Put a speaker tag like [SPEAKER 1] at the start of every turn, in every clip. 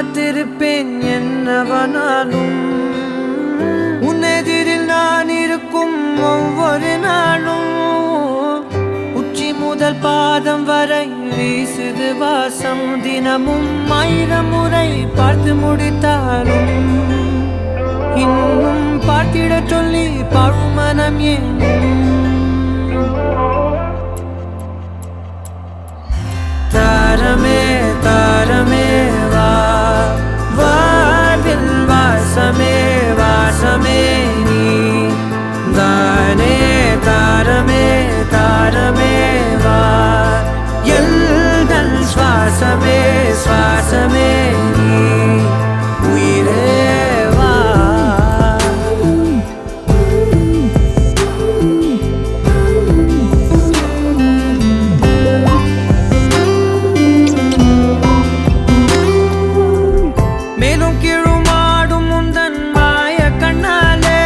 [SPEAKER 1] காத்திருப்பேன் என்னவனாலும் உன்னெதிரில் நான் இருக்கும் ஒவ்வொரு நாளும் உச்சி முதல் பாதம் வரை வீசுது வாசம் தினமும் 1000 முறை பார்த்து முடித்தாலும் இன்னும் பார்த்திட சொல்லி பழுமனம் ஏனும் தாரமே தாரமே வா வாழ்வில் வாசமே வாசமே நீ தானே தாரமே தாரமே வா எல்தல் சுவாசமே சுவாசமே நீ உயிரே வா மேலும் கீழுமாடும் முந்தன் மாய கண்ணாலே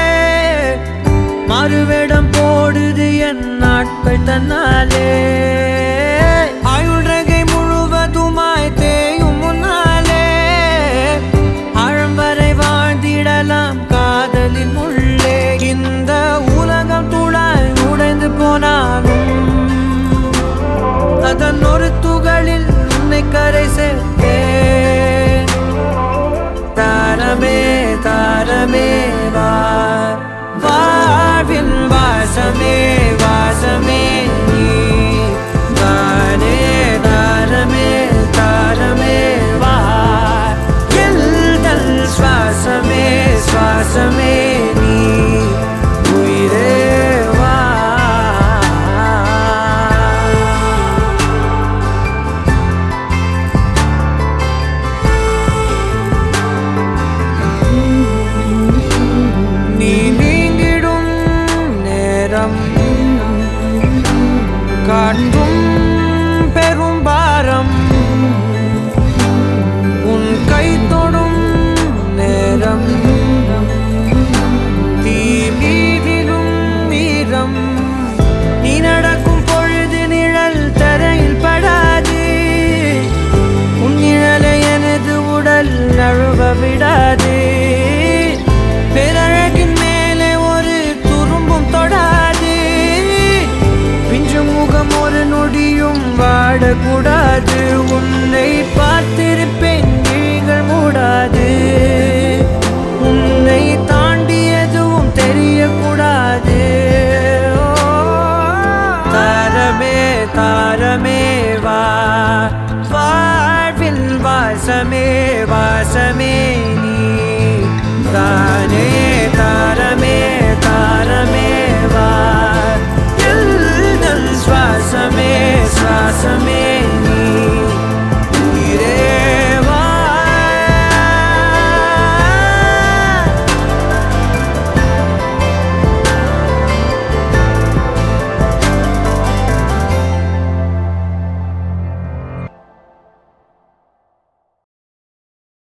[SPEAKER 1] மறுவேடம் போடுது என் நாட்கள் தன்னாலே ஆயுள்ரகை முழுவதுமாய் தேயும் முன்னாலே ஆழம் வரை வாழ்ந்திடலாம் காதலின் உள்ளே இந்த உலகம் துளாய் உடைந்து போனாலும் அதன் ஒரு துகளில் உன்னை கரை சேர்த்தேன் தாரமே தாரமே வா வாழ்வின் வாசமே வாசமே நீ தானே தாரமே தாரமே வா எல்தல் சுவாசமே சுவாசமே நீ உயிரே வா நீ நீங்கிடும் நேரம் காட்டும் பெரும் பாரம் உன் கை தொடும் நேரம் தீ மீதிலும் வீரம் நீ நடக்கும் பொழுது நிழல் தரையில் படாது உன் நிழலை எனது உடல் நழுவ விடாது பேரழகின் மேலே ஒரு துரும்பும் தொடாது பிஞ்சு முகம் ஒரு நொடியும் வாடக்கூடாது உன்னை பார்த்திருப்பேன் விழிகள் மூடாது உன்னை தாண்டி எதுவும் தெரியக்கூடாது தாரமே தாரமே வா வாழ்வில் வாசமே வாசமே நீ தானே